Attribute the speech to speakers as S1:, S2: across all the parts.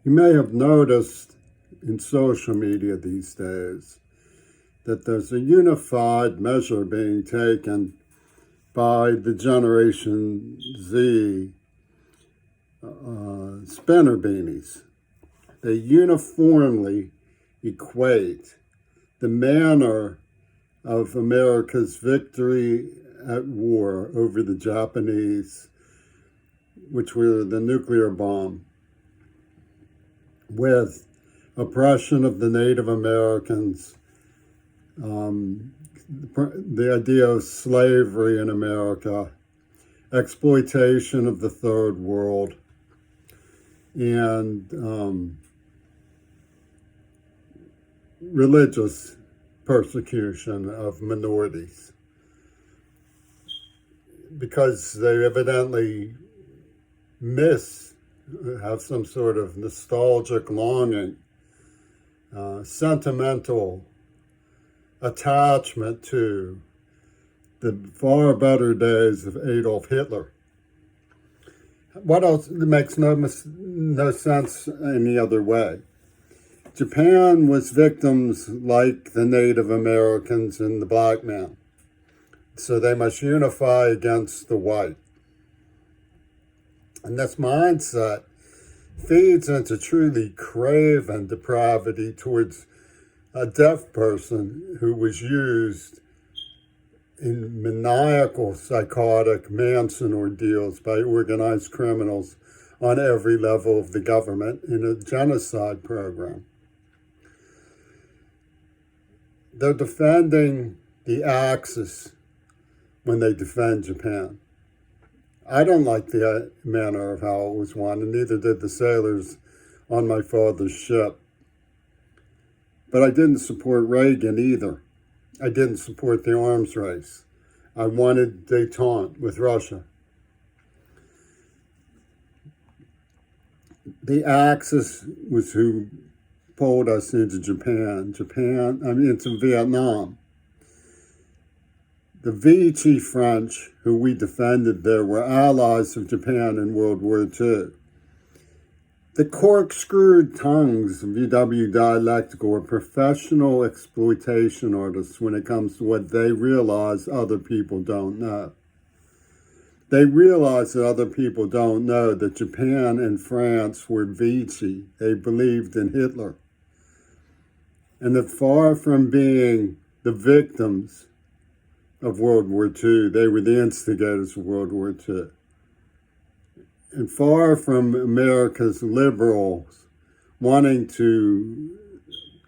S1: You may have noticed in social media these days that there's a unified measure being taken by the Generation Z spinner beanies. They uniformly equate the manner of America's victory at war over the Japanese, which were the nuclear bomb, with oppression of the Native Americans, the idea of slavery in America, exploitation of the third world, and religious persecution of minorities, because they evidently have some sort of nostalgic longing, sentimental attachment to the far better days of Adolf Hitler. What else? It makes no sense any other way. Japan was victims like the Native Americans and the black man, so they must unify against the white. And this mindset feeds into truly craven depravity towards a deaf person who was used in maniacal, psychotic Manson ordeals by organized criminals on every level of the government in a genocide program. They're defending the Axis when they defend Japan. I don't like the manner of how it was won, and neither did the sailors on my father's ship. But I didn't support Reagan either. I didn't support the arms race. I wanted détente with Russia. The Axis was who pulled us into into Vietnam. The Vichy French, who we defended there, were allies of Japan in World War II. The corkscrewed tongues of UW Dialectical are professional exploitation artists when it comes to what they realize other people don't know. They realize that other people don't know that Japan and France were Vichy. They believed in Hitler. And that far from being the victims of World War II, they were the instigators of World War II. And far from America's liberals wanting to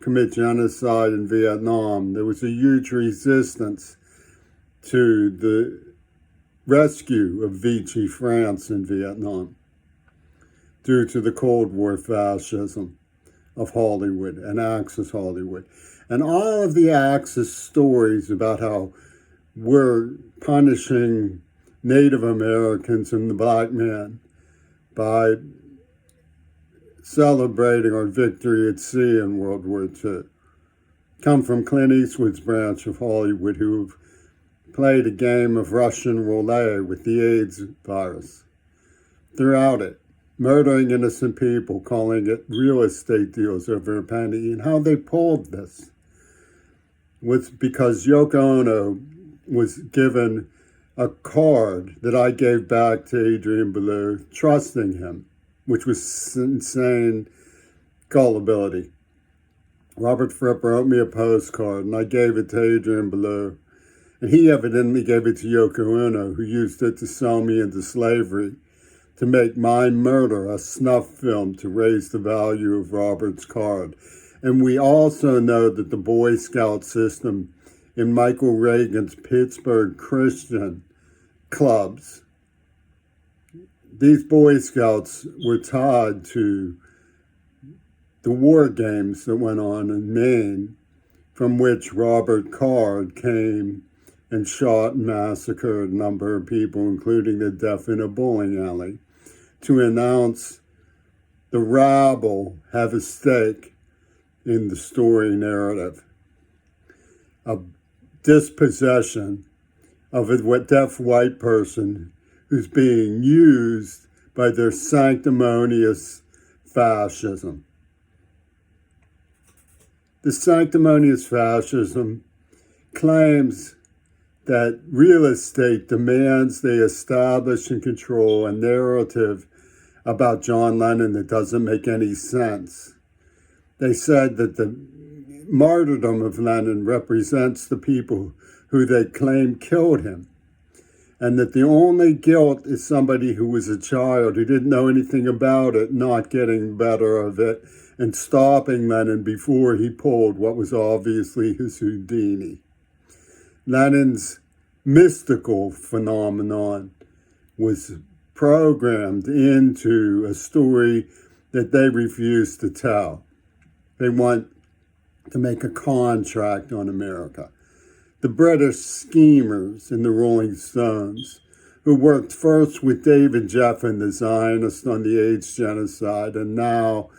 S1: commit genocide in Vietnam, there was a huge resistance to the rescue of Vichy France in Vietnam due to the Cold War fascism of Hollywood and Axis Hollywood. And all of the Axis stories about how we're punishing Native Americans and the black man by celebrating our victory at sea in World War II come from Clint Eastwood's branch of Hollywood, who've played a game of Russian roulette with the AIDS virus throughout it, murdering innocent people, calling it real estate deals over a penny. And how they pulled this was because Yoko Ono was given a card that I gave back to Adrian Belew, trusting him, which was insane gullibility. Robert Fripp wrote me a postcard, and I gave it to Adrian Belew. And he evidently gave it to Yoko Ono, who used it to sell me into slavery, to make my murder a snuff film to raise the value of Robert's card. And we also know that the Boy Scout system in Michael Reagan's Pittsburgh Christian clubs, these Boy Scouts were tied to the war games that went on in Maine, from which Robert Card came and shot and massacred a number of people, including the deaf in a bowling alley, to announce the rabble have a stake in the story narrative of dispossession of a deaf white person who's being used by their sanctimonious fascism. The sanctimonious fascism claims that real estate demands they establish and control a narrative about John Lennon that doesn't make any sense. They said that the martyrdom of Lennon represents the people who they claim killed him, and that the only guilt is somebody who was a child who didn't know anything about it, not getting better of it, and stopping Lennon before he pulled what was obviously his Houdini. Lennon's mystical phenomenon was programmed into a story that they refuse to tell. They want to make a contract on America. The British schemers in the Rolling Stones, who worked first with David Geffen, the Zionist on the AIDS genocide, and now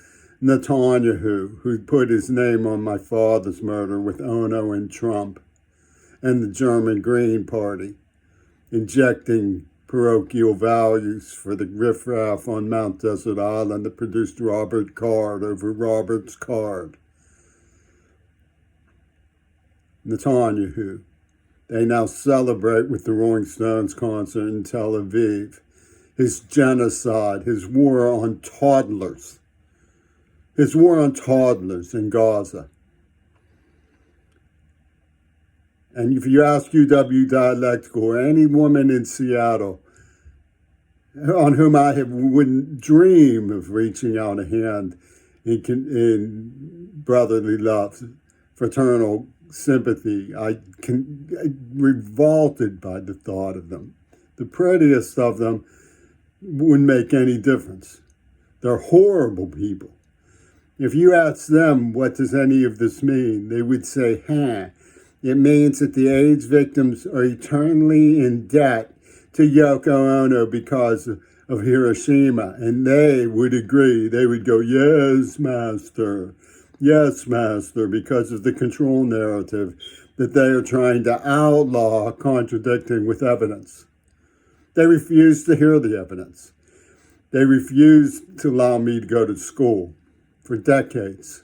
S1: Netanyahu, who put his name on my father's murder with Ono and Trump, and the German Green Party, injecting parochial values for the riffraff on Mount Desert Island that produced Robert Card over Robert's card. Netanyahu. They now celebrate with the Rolling Stones concert in Tel Aviv his genocide, his war on toddlers in Gaza. And if you ask UW Dialectical or any woman in Seattle on whom I wouldn't dream of reaching out a hand in brotherly love, fraternal sympathy, I'm revolted by the thought of them. The prettiest of them wouldn't make any difference. They're horrible people. If you ask them, what does any of this mean? They would say, it means that the AIDS victims are eternally in debt to Yoko Ono because of Hiroshima. And they would agree. They would go, yes, master, because of the control narrative that they are trying to outlaw, contradicting with evidence. They refuse to hear the evidence. They refused to allow me to go to school for decades.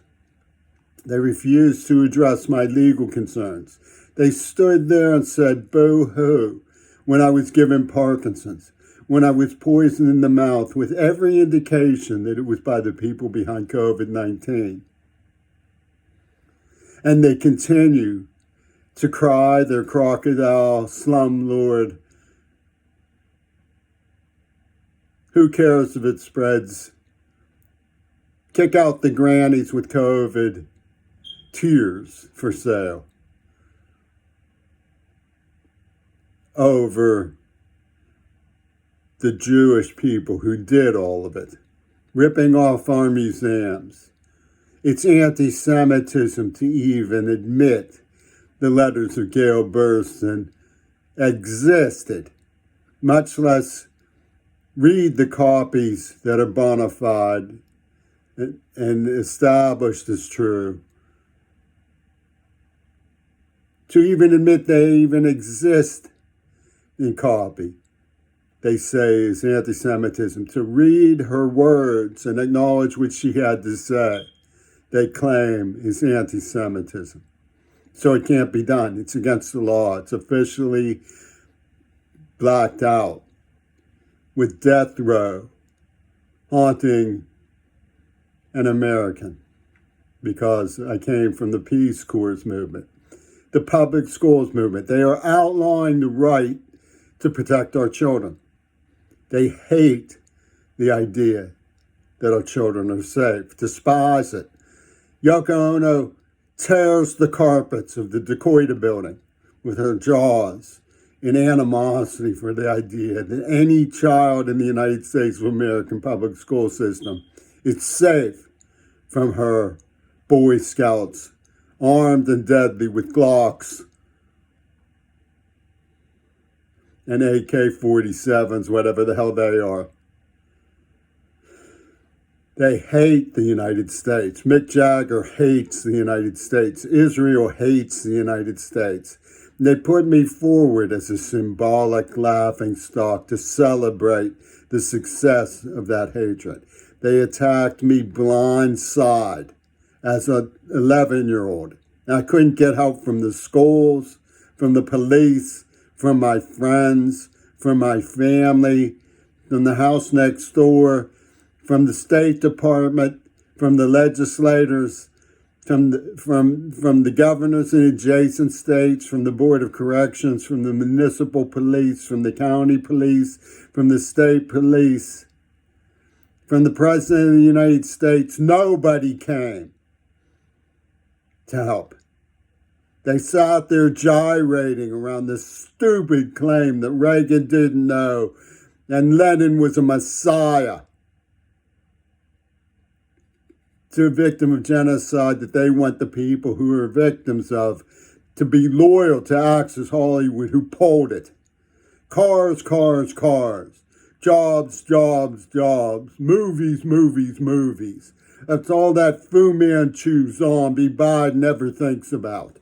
S1: They refused to address my legal concerns. They stood there and said, boo-hoo, when I was given Parkinson's, when I was poisoned in the mouth with every indication that it was by the people behind COVID-19. And they continue to cry their crocodile slumlord. Who cares if it spreads? Kick out the grannies with COVID. Tears for sale over the Jewish people who did all of it, ripping off our museums. It's anti-Semitism to even admit the letters of Gail Burston existed, much less read the copies that are bona fide and established as true. To even admit they even exist in copy, they say is anti-Semitism. To read her words and acknowledge what she had to say, they claim is anti-Semitism. So it can't be done. It's against the law. It's officially blacked out, with death row haunting an American, because I came from the Peace Corps movement, the public schools movement. They are outlawing the right to protect our children. They hate the idea that our children are safe, despise it. Yoko Ono tears the carpets of the Decoita building with her jaws in animosity for the idea that any child in the United States of American public school system is safe from her Boy Scouts, armed and deadly with Glocks and AK-47s, whatever the hell they are. They hate the United States. Mick Jagger hates the United States. Israel hates the United States. They put me forward as a symbolic laughingstock to celebrate the success of that hatred. They attacked me blindside as an 11-year-old. I couldn't get help from the schools, from the police, from my friends, from my family, from the house next door, from the State Department, from the legislators, from the governors in adjacent states, from the Board of Corrections, from the municipal police, from the county police, from the state police, from the President of the United States. Nobody came to help. They sat there gyrating around this stupid claim that Reagan didn't know and Lenin was a messiah to a victim of genocide that they want the people who are victims of to be loyal to Access Hollywood, who pulled it. Cars, cars, cars. Jobs, jobs, jobs. Movies, movies, movies. That's all that Fu Manchu zombie Biden ever thinks about.